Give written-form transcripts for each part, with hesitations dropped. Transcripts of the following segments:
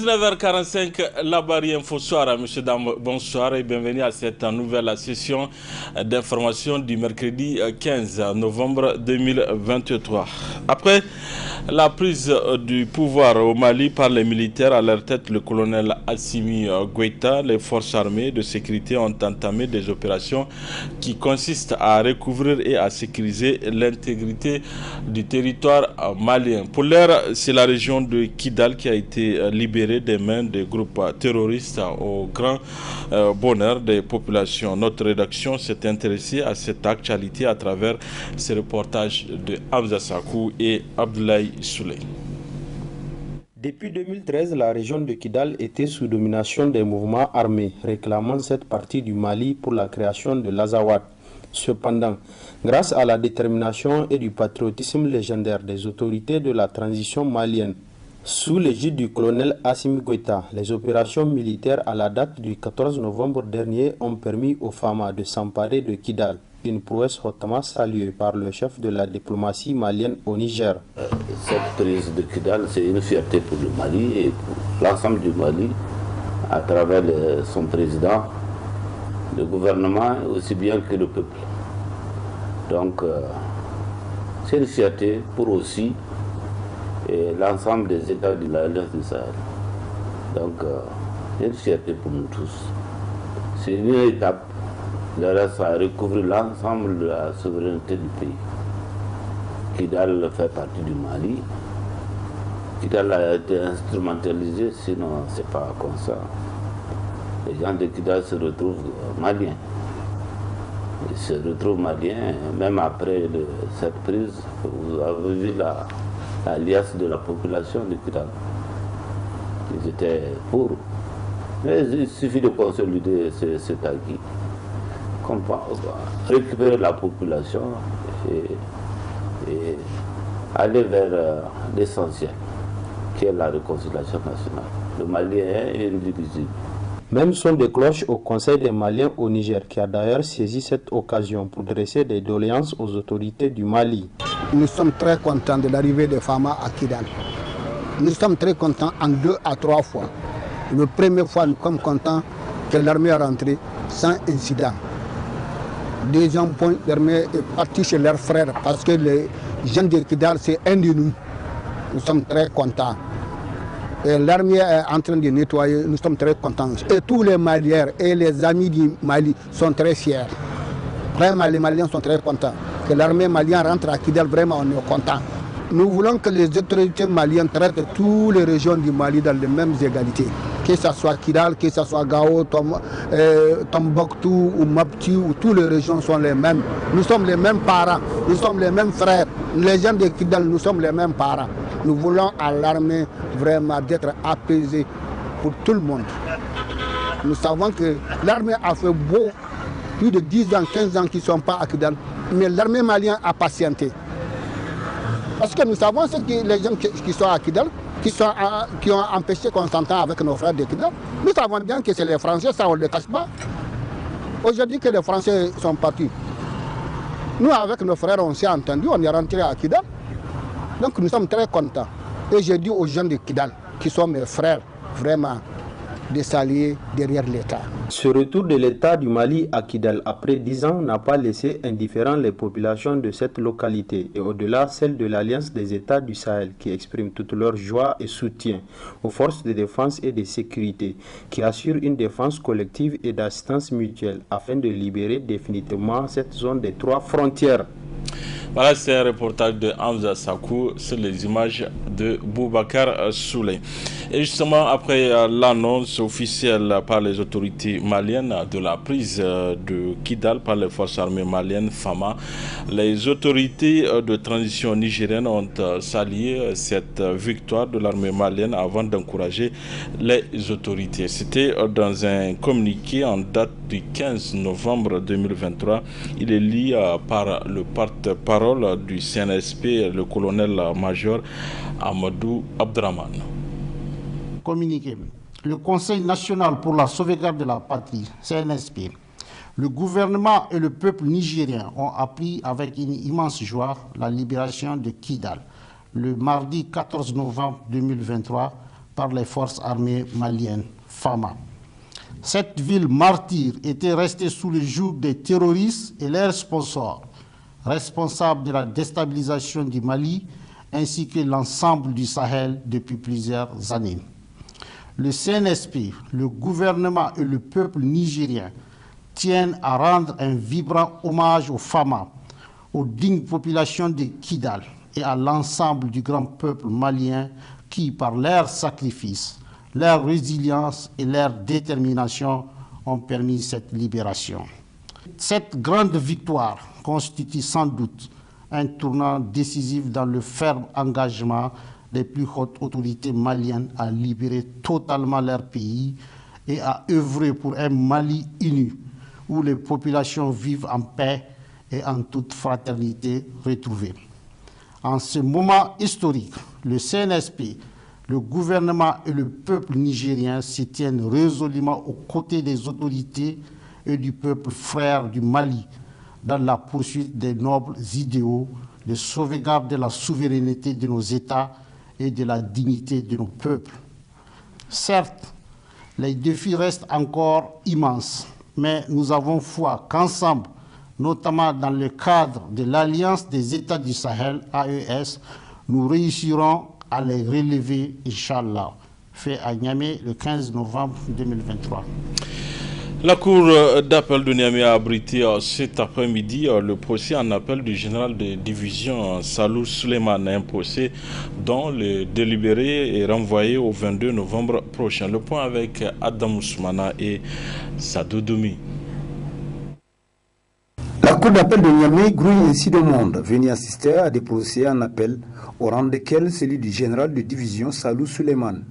19h45, la barrière Info Soir. Monsieur, dames, bonsoir et bienvenue à cette nouvelle session d'information du mercredi 15 novembre 2023. Après la prise du pouvoir au Mali par les militaires, à leur tête le colonel Assimi Goïta, les forces armées de sécurité ont entamé des opérations qui consistent à recouvrir et à sécuriser l'intégrité du territoire malien. Pour l'heure, c'est la région de Kidal qui a été libérée des mains des groupes terroristes au grand bonheur des populations. Notre rédaction s'est intéressée à cette actualité à travers ces reportages de Hamza Sakou et Abdoulaye Souley. Depuis 2013, la région de Kidal était sous domination des mouvements armés réclamant cette partie du Mali pour la création de l'Azawad. Cependant, grâce à la détermination et du patriotisme légendaire des autorités de la transition malienne, sous l'égide du colonel Assimi Goïta, les opérations militaires à la date du 14 novembre dernier ont permis aux FAMA de s'emparer de Kidal, une prouesse hautement saluée par le chef de la diplomatie malienne au Niger. Cette prise de Kidal, c'est une fierté pour le Mali et pour l'ensemble du Mali, à travers son président, le gouvernement, aussi bien que le peuple. Donc, c'est une fierté pour aussi l'ensemble des États de l'Alliance du Sahel. Donc, c'est une fierté pour nous tous. C'est une étape. Le reste, ça recouvre l'ensemble de la souveraineté du pays. Kidal fait partie du Mali. Kidal a été instrumentalisé, sinon c'est pas comme ça. Les gens de Kidal se retrouvent maliens. Ils se retrouvent maliens, même après cette prise, vous avez vu l'alliance de la population de Kidal. Ils étaient pour. Mais il suffit de consolider cet acquis. Récupérer la population et aller vers l'essentiel, qui est la réconciliation nationale. Le Mali est indivisible. Même son de cloche au Conseil des Maliens au Niger, qui a d'ailleurs saisi cette occasion pour dresser des doléances aux autorités du Mali. Nous sommes très contents de l'arrivée des FAMA à Kidal. Nous sommes très contents en 2 à 3 fois. La première fois, nous sommes contents que l'armée est rentrée sans incident. Deuxième point, l'armée est partie chez leurs frères parce que les gens de Kidal, c'est un de nous. Nous sommes très contents. Et l'armée est en train de nettoyer, nous sommes très contents. Et tous les Maliens et les amis du Mali sont très fiers. Vraiment, les Maliens sont très contents. Que l'armée malienne rentre à Kidal, vraiment, on est contents. Nous voulons que les autorités maliennes traitent toutes les régions du Mali dans les mêmes égalités. Que ce soit Kidal, que ce soit Gao, Tombouctou ou Mopti, où toutes les régions sont les mêmes. Nous sommes les mêmes parents, nous sommes les mêmes frères. Les gens de Kidal, nous sommes les mêmes parents. Nous voulons à l'armée vraiment d'être apaisée pour tout le monde. Nous savons que l'armée a fait plus de 10 ans, 15 ans qu'ils ne sont pas à Kidal. Mais l'armée malienne a patienté. Parce que nous savons ce que les gens qui sont à Kidal, qui ont empêché qu'on s'entende avec nos frères de Kidal. Nous savons bien que c'est les Français, ça on ne le cache pas. Aujourd'hui que les Français sont partis, nous avec nos frères on s'est entendus, on est rentré à Kidal. Donc nous sommes très contents. Et j'ai dit aux gens de Kidal, qui sont mes frères, vraiment, de s'allier derrière l'État. Ce retour de l'État du Mali à Kidal après 10 ans n'a pas laissé indifférents les populations de cette localité et au-delà celles de l'Alliance des États du Sahel qui expriment toute leur joie et soutien aux forces de défense et de sécurité qui assurent une défense collective et d'assistance mutuelle afin de libérer définitivement cette zone des 3 frontières. Voilà, c'est un reportage de Hamza Sakou sur les images de Boubacar Souley. Et justement, après l'annonce officielle par les autorités maliennes de la prise de Kidal par les forces armées maliennes FAMA, les autorités de transition nigériennes ont salué cette victoire de l'armée malienne avant d'encourager les autorités. C'était dans un communiqué en date du 15 novembre 2023. Il est lu par le porte-parole du CNSP, le colonel-major Amadou Abdraman. Communiqué. Le Conseil national pour la sauvegarde de la patrie, CNSP, le gouvernement et le peuple nigérien ont appris avec une immense joie la libération de Kidal le mardi 14 novembre 2023 par les forces armées maliennes, Fama. Cette ville martyre était restée sous le joug des terroristes et leurs sponsors, responsables de la déstabilisation du Mali ainsi que l'ensemble du Sahel depuis plusieurs années. Le CNSP, le gouvernement et le peuple nigérien tiennent à rendre un vibrant hommage aux Fama, aux dignes populations de Kidal et à l'ensemble du grand peuple malien qui, par leur sacrifice, leur résilience et leur détermination, ont permis cette libération. Cette grande victoire constitue sans doute un tournant décisif dans le ferme engagement des plus hautes autorités maliennes à libérer totalement leur pays et à œuvrer pour un Mali uni, où les populations vivent en paix et en toute fraternité retrouvée. En ce moment historique, le CNSP, le gouvernement et le peuple nigérien se tiennent résolument aux côtés des autorités et du peuple frère du Mali dans la poursuite des nobles idéaux de sauvegarde de la souveraineté de nos États et de la dignité de nos peuples. Certes, les défis restent encore immenses, mais nous avons foi qu'ensemble, notamment dans le cadre de l'Alliance des États du Sahel, AES, nous réussirons à les relever, Inch'Allah. Fait à Niamey le 15 novembre 2023. La Cour d'appel de Niamey a abrité cet après-midi le procès en appel du général de division Salou Suleiman, un procès dont le délibéré est renvoyé au 22 novembre prochain. Le point avec Adam Ousmana et Sadoudoumi. La Cour d'appel de Niamey grouille ainsi de monde venir assister à des procès en appel, au rang desquels celui du général de division Salou Suleiman.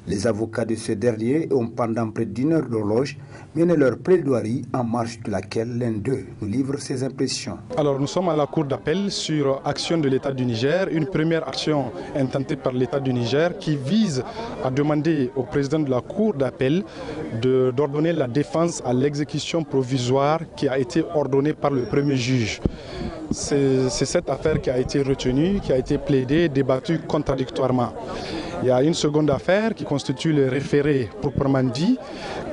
Les avocats de ce dernier ont pendant près d'une heure d'horloge mené leur plaidoirie en marge de laquelle l'un d'eux nous livre ses impressions. Alors nous sommes à la cour d'appel sur action de l'État du Niger, une première action intentée par l'État du Niger qui vise à demander au président de la cour d'appel d'ordonner la défense à l'exécution provisoire qui a été ordonnée par le premier juge. C'est cette affaire qui a été retenue, qui a été plaidée, débattue contradictoirement. Il y a une seconde affaire qui constitue le référé proprement dit,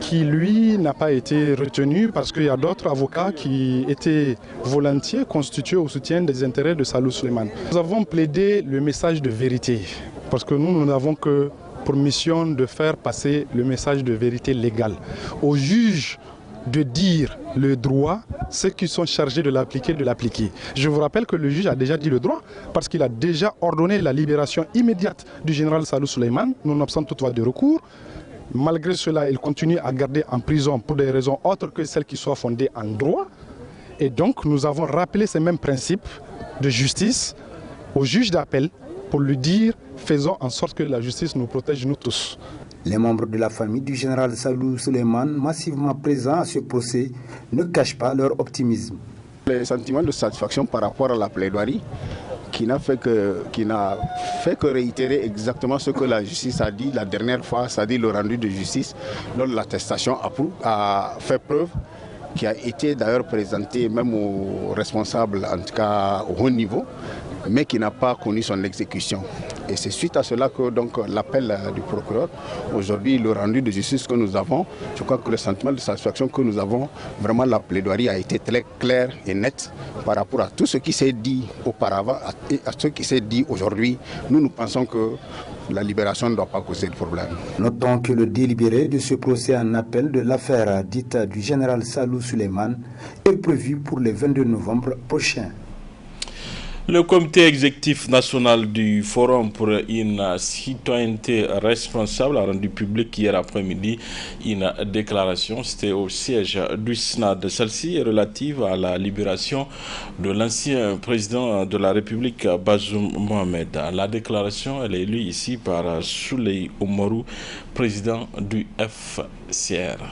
qui lui n'a pas été retenu parce qu'il y a d'autres avocats qui étaient volontiers constitués au soutien des intérêts de Salou Suleiman. Nous avons plaidé le message de vérité parce que nous n'avons que pour mission de faire passer le message de vérité légale aux juges de dire le droit, ceux qui sont chargés de l'appliquer, de l'appliquer. Je vous rappelle que le juge a déjà dit le droit parce qu'il a déjà ordonné la libération immédiate du général Salou Suleiman, nonobstant toutefois de recours. Malgré cela, il continue à garder en prison pour des raisons autres que celles qui soient fondées en droit. Et donc, nous avons rappelé ces mêmes principes de justice au juge d'appel pour lui dire « faisons en sorte que la justice nous protège, nous tous ». Les membres de la famille du général Salou Suleiman, massivement présents à ce procès, ne cachent pas leur optimisme. Le sentiment de satisfaction par rapport à la plaidoirie qui n'a fait que réitérer exactement ce que la justice a dit la dernière fois, c'est-à-dire le rendu de justice, dont l'attestation a fait preuve, qui a été d'ailleurs présenté même aux responsables, en tout cas au haut niveau, mais qui n'a pas connu son exécution. Et c'est suite à cela que donc l'appel du procureur, aujourd'hui le rendu de justice que nous avons, je crois que le sentiment de satisfaction que nous avons, vraiment la plaidoirie a été très claire et nette par rapport à tout ce qui s'est dit auparavant et à ce qui s'est dit aujourd'hui. Nous pensons que la libération ne doit pas causer de problème. Notons que le délibéré de ce procès en appel de l'affaire dite du général Salou Suleiman est prévu pour le 22 novembre prochain. Le comité exécutif national du Forum pour une citoyenneté responsable a rendu public hier après-midi une déclaration. C'était au siège du SNAD. Celle-ci est relative à la libération de l'ancien président de la République, Bazoum Mohamed. La déclaration, elle est lue ici par Souley Oumarou, président du FCR.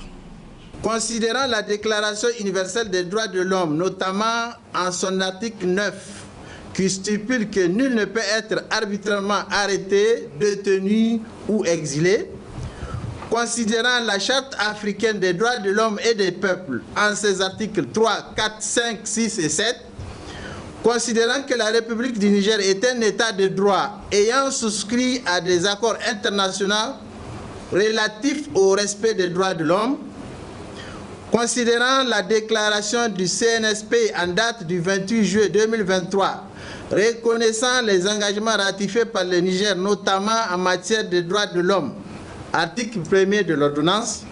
Considérant la Déclaration universelle des droits de l'homme, notamment en son article 9, qui stipule que nul ne peut être arbitrairement arrêté, détenu ou exilé, considérant la Charte africaine des droits de l'homme et des peuples en ses articles 3, 4, 5, 6 et 7, considérant que la République du Niger est un État de droit ayant souscrit à des accords internationaux relatif au respect des droits de l'homme, considérant la déclaration du CNSP en date du 28 juillet 2023, reconnaissant les engagements ratifiés par le Niger, notamment en matière de droits de l'homme, article 1er de l'ordonnance,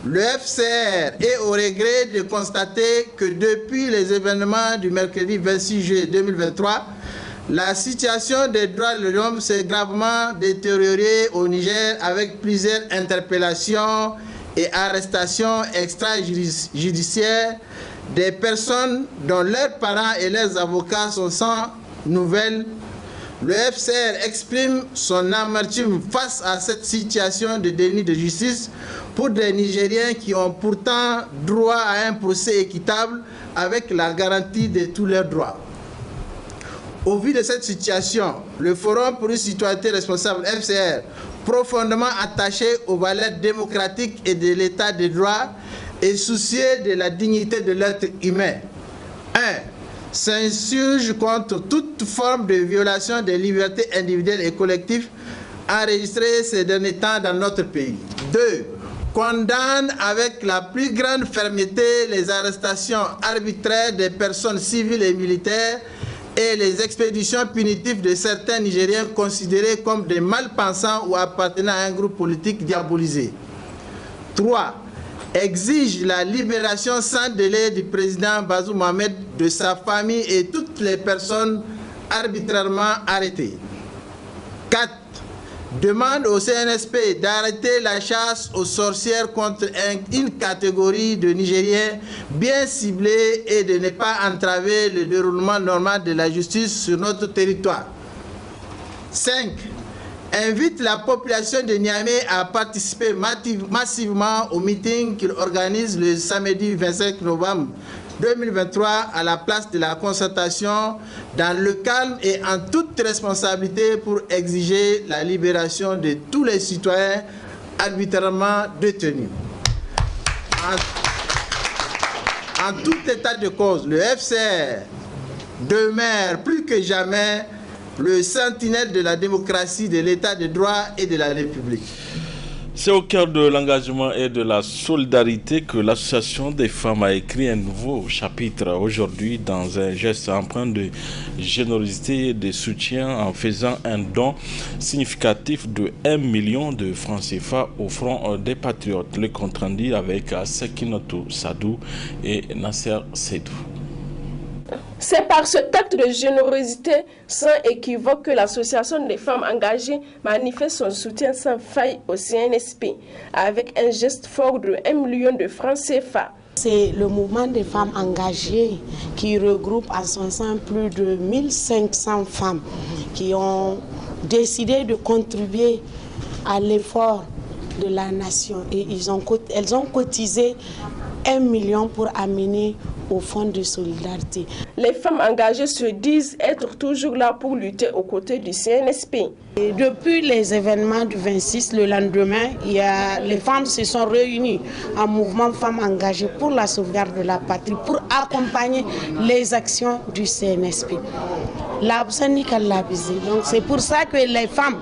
le FCR est au regret de constater que depuis les événements du mercredi 26 juillet 2023, la situation des droits de l'homme s'est gravement détériorée au Niger avec plusieurs interpellations et arrestations extrajudiciaires des personnes dont leurs parents et leurs avocats sont sans nouvelles. Le FCR exprime son amertume face à cette situation de déni de justice pour des Nigériens qui ont pourtant droit à un procès équitable avec la garantie de tous leurs droits. Au vu de cette situation, le Forum pour une citoyenneté responsable FCR, profondément attaché aux valeurs démocratiques et de l'état de droit et soucieux de la dignité de l'être humain, 1. S'insurge contre toute forme de violation des libertés individuelles et collectives enregistrées ces derniers temps dans notre pays. 2. Condamne avec la plus grande fermeté les arrestations arbitraires des personnes civiles et militaires et les expéditions punitives de certains Nigériens considérés comme des malpensants ou appartenant à un groupe politique diabolisé. 3. Exige la libération sans délai du président Bazoum Mohamed, de sa famille et toutes les personnes arbitrairement arrêtées. 4. Demande au CNSP d'arrêter la chasse aux sorcières contre une catégorie de Nigériens bien ciblée et de ne pas entraver le déroulement normal de la justice sur notre territoire. 5. Invite la population de Niamey à participer massivement au meeting qu'il organise le samedi 25 novembre 2023 à la place de la concertation dans le calme et en toute responsabilité pour exiger la libération de tous les citoyens arbitrairement détenus. En tout état de cause, le FCR demeure plus que jamais le sentinelle de la démocratie, de l'état de droit et de la République. C'est au cœur de l'engagement et de la solidarité que l'Association des femmes a écrit un nouveau chapitre aujourd'hui dans un geste empreint de générosité et de soutien en faisant un don significatif de 1 million de francs CFA au Front des Patriotes. Le compte rendu avec Sekinotou Sadou et Nasser Seydou. C'est par cet acte de générosité sans équivoque que l'association des femmes engagées manifeste son soutien sans faille au CNSP avec un geste fort de 1 million de francs CFA. C'est le mouvement des femmes engagées qui regroupe à son sein plus de 1500 femmes qui ont décidé de contribuer à l'effort de la nation et elles ont cotisé 1 million pour amener au Fonds de solidarité. Les femmes engagées se disent être toujours là pour lutter aux côtés du CNSP. Et depuis les événements du 26, le lendemain, les femmes se sont réunies en mouvement Femmes engagées pour la sauvegarde de la patrie, pour accompagner les actions du CNSP. Donc c'est pour ça que les femmes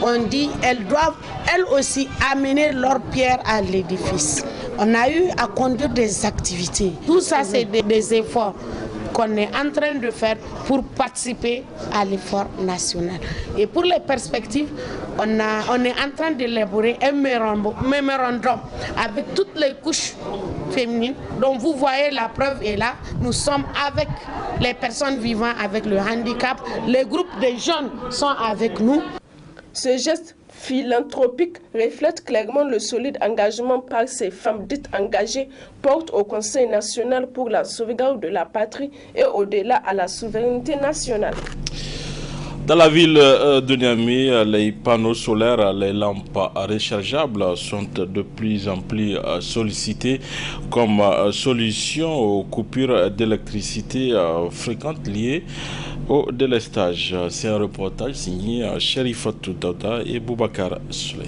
ont dit qu'elles doivent elles aussi amener leur pierre à l'édifice. On a eu à conduire des activités. Tout ça, c'est des efforts qu'on est en train de faire pour participer à l'effort national. Et pour les perspectives, on est en train d'élaborer un mémorandum avec toutes les couches féminines. Donc vous voyez, la preuve est là. Nous sommes avec les personnes vivant avec le handicap. Les groupes de jeunes sont avec nous. Ce geste philanthropique reflète clairement le solide engagement par ces femmes dites engagées porte au Conseil national pour la sauvegarde de la patrie et au-delà à la souveraineté nationale. Dans la ville de Niamey, les panneaux solaires, les lampes rechargeables sont de plus en plus sollicités comme solution aux coupures d'électricité fréquentes liées au délestage. C'est un reportage signé Cherifatou Dauda et Boubacar Souley.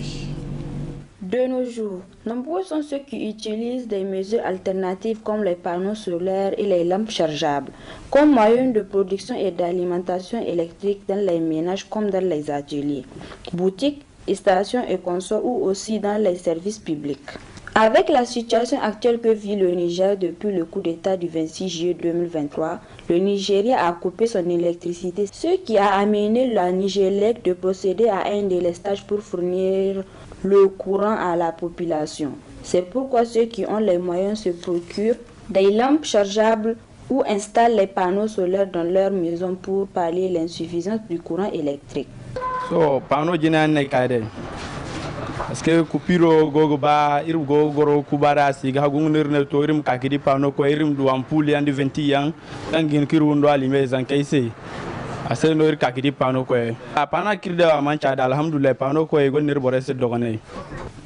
De nos jours, nombreux sont ceux qui utilisent des mesures alternatives comme les panneaux solaires et les lampes chargeables, comme moyen de production et d'alimentation électrique dans les ménages comme dans les ateliers, boutiques stations et consorts ou aussi dans les services publics. Avec la situation actuelle que vit le Niger depuis le coup d'État du 26 juillet 2023, le Nigeria a coupé son électricité, ce qui a amené la Nigélec de procéder à un délestage pour fournir le courant à la population. C'est pourquoi ceux qui ont les moyens se procurent des lampes chargeables ou installent les panneaux solaires dans leur maison pour pallier l'insuffisance du courant électrique. Parce que coupure gogo ba irum gogoro kubara siga gungnir ne to irum kakidi pano ko irum du ampule andi 20 yang tangin kirundo alime zan kaise ase no ir kakidi pano ko pana kirda mancha alhamdulillah pano ko e gonir borese dogane.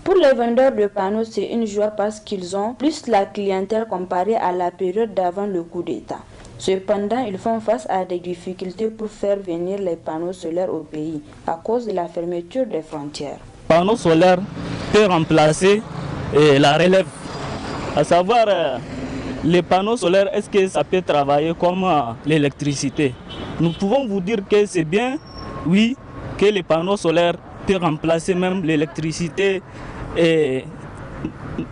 Pour les vendeurs de panneaux, c'est une joie parce qu'ils ont plus la clientèle comparée à la période d'avant le coup d'État. Cependant, ils font face à des difficultés pour faire venir les panneaux solaires au pays à cause de la fermeture des frontières. Panneau solaire peut remplacer la relève. À savoir, les panneaux solaires, est-ce que ça peut travailler comme l'électricité? Nous pouvons vous dire que c'est bien, oui, que les panneaux solaires peuvent remplacer même l'électricité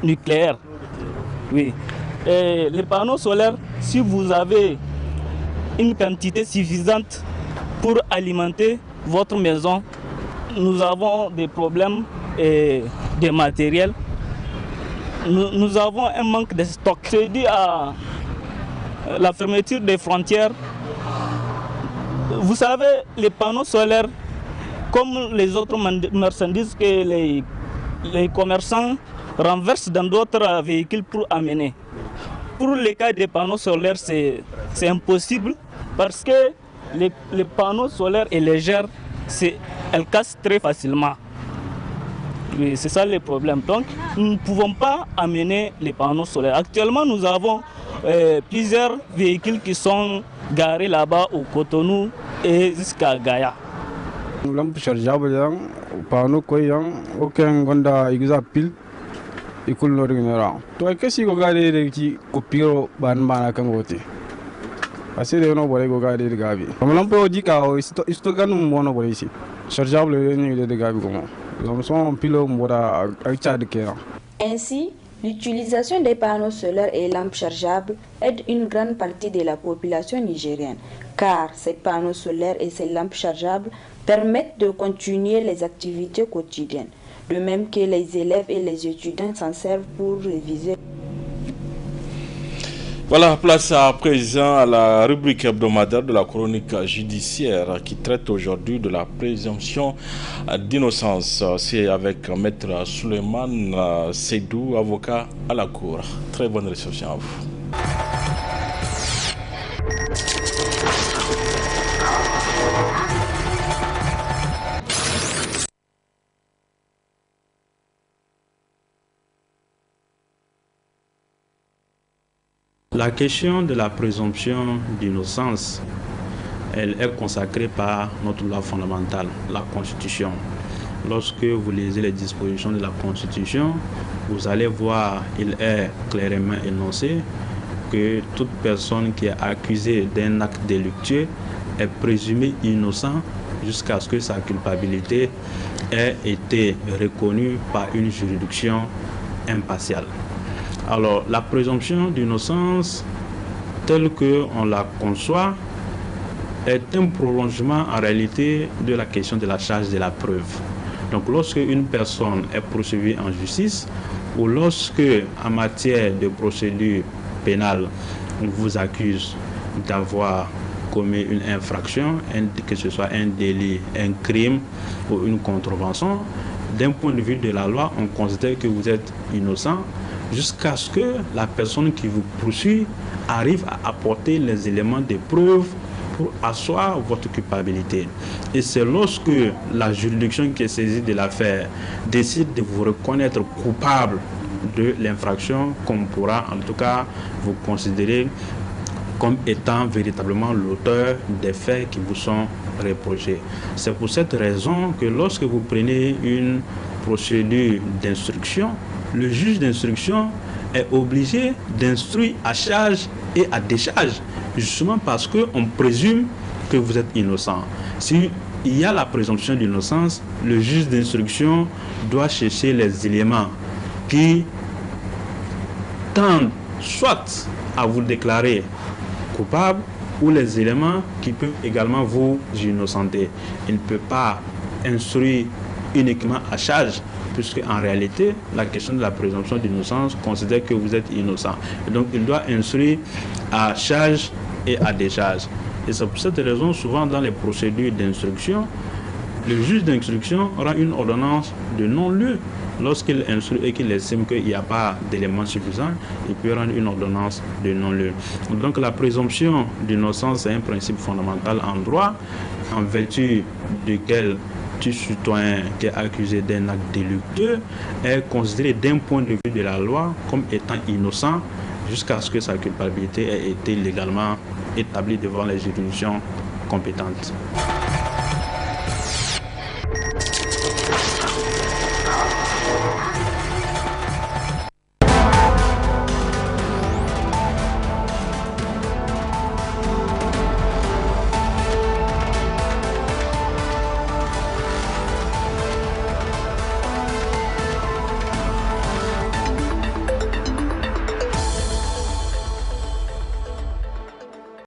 nucléaire. Oui. Et les panneaux solaires, si vous avez une quantité suffisante pour alimenter votre maison, nous avons des problèmes de matériel. Nous avons un manque de stock. C'est dû à la fermeture des frontières. Vous savez, les panneaux solaires, comme les autres marchandises que les commerçants renversent dans d'autres véhicules pour amener. Pour les cas des panneaux solaires, c'est impossible parce que les panneaux solaires est légère. Elle casse très facilement. Oui, c'est ça le problème. Donc, nous ne pouvons pas amener les panneaux solaires. Actuellement, nous avons plusieurs véhicules qui sont garés là-bas au Cotonou et jusqu'à Gaïa. Nous avons chargeable, panneaux aucun gonda exapil. Ikul no rinera. To qu'est-ce que gare de qui copiro ban bana kangote. Parce que no bore go gare de gabi. Comme l'on dit ka isto ganu mono bore ici. Chargeable ni de gabi comment. Nous sommes pilo mora aicha de kera. Ainsi, l'utilisation des panneaux solaires et lampes chargeables aide une grande partie de la population nigérienne, car ces panneaux solaires et ces lampes chargeables permettent de continuer les activités quotidiennes. De même que les élèves et les étudiants s'en servent pour réviser. Voilà, place à présent à la rubrique hebdomadaire de la chronique judiciaire qui traite aujourd'hui de la présomption d'innocence. C'est avec Maître Souleymane Seydou, avocat à la Cour. Très bonne réception à vous. La question de la présomption d'innocence, elle est consacrée par notre loi fondamentale, la Constitution. Lorsque vous lisez les dispositions de la Constitution, vous allez voir, il est clairement énoncé que toute personne qui est accusée d'un acte délictueux est présumée innocente jusqu'à ce que sa culpabilité ait été reconnue par une juridiction impartiale. Alors, la présomption d'innocence, telle qu'on la conçoit, est un prolongement en réalité de la question de la charge de la preuve. Donc, lorsque une personne est poursuivie en justice, ou lorsque, en matière de procédure pénale, on vous accuse d'avoir commis une infraction, que ce soit un délit, un crime ou une contrevention, d'un point de vue de la loi, on considère que vous êtes innocent, jusqu'à ce que la personne qui vous poursuit arrive à apporter les éléments de preuve pour asseoir votre culpabilité. Et c'est lorsque la juridiction qui est saisie de l'affaire décide de vous reconnaître coupable de l'infraction qu'on pourra en tout cas vous considérer comme étant véritablement l'auteur des faits qui vous sont reprochés. C'est pour cette raison que lorsque vous prenez une procédure d'instruction, le juge d'instruction est obligé d'instruire à charge et à décharge, justement parce qu'on présume que vous êtes innocent. Si il y a la présomption d'innocence, le juge d'instruction doit chercher les éléments qui tendent soit à vous déclarer coupable ou les éléments qui peuvent également vous innocenter. Il ne peut pas instruire uniquement à charge, puisque en réalité, la question de la présomption d'innocence considère que vous êtes innocent. Et donc, il doit instruire à charge et à décharge. Et c'est pour cette raison, souvent dans les procédures d'instruction, le juge d'instruction rend une ordonnance de non-lieu. Lorsqu'il instruit et qu'il estime qu'il n'y a pas d'éléments suffisants, il peut rendre une ordonnance de non-lieu. Donc la présomption d'innocence est un principe fondamental en droit, en vertu duquel tout citoyen qui est accusé d'un acte délictueux est considéré d'un point de vue de la loi comme étant innocent jusqu'à ce que sa culpabilité ait été légalement établie devant les juridictions compétentes.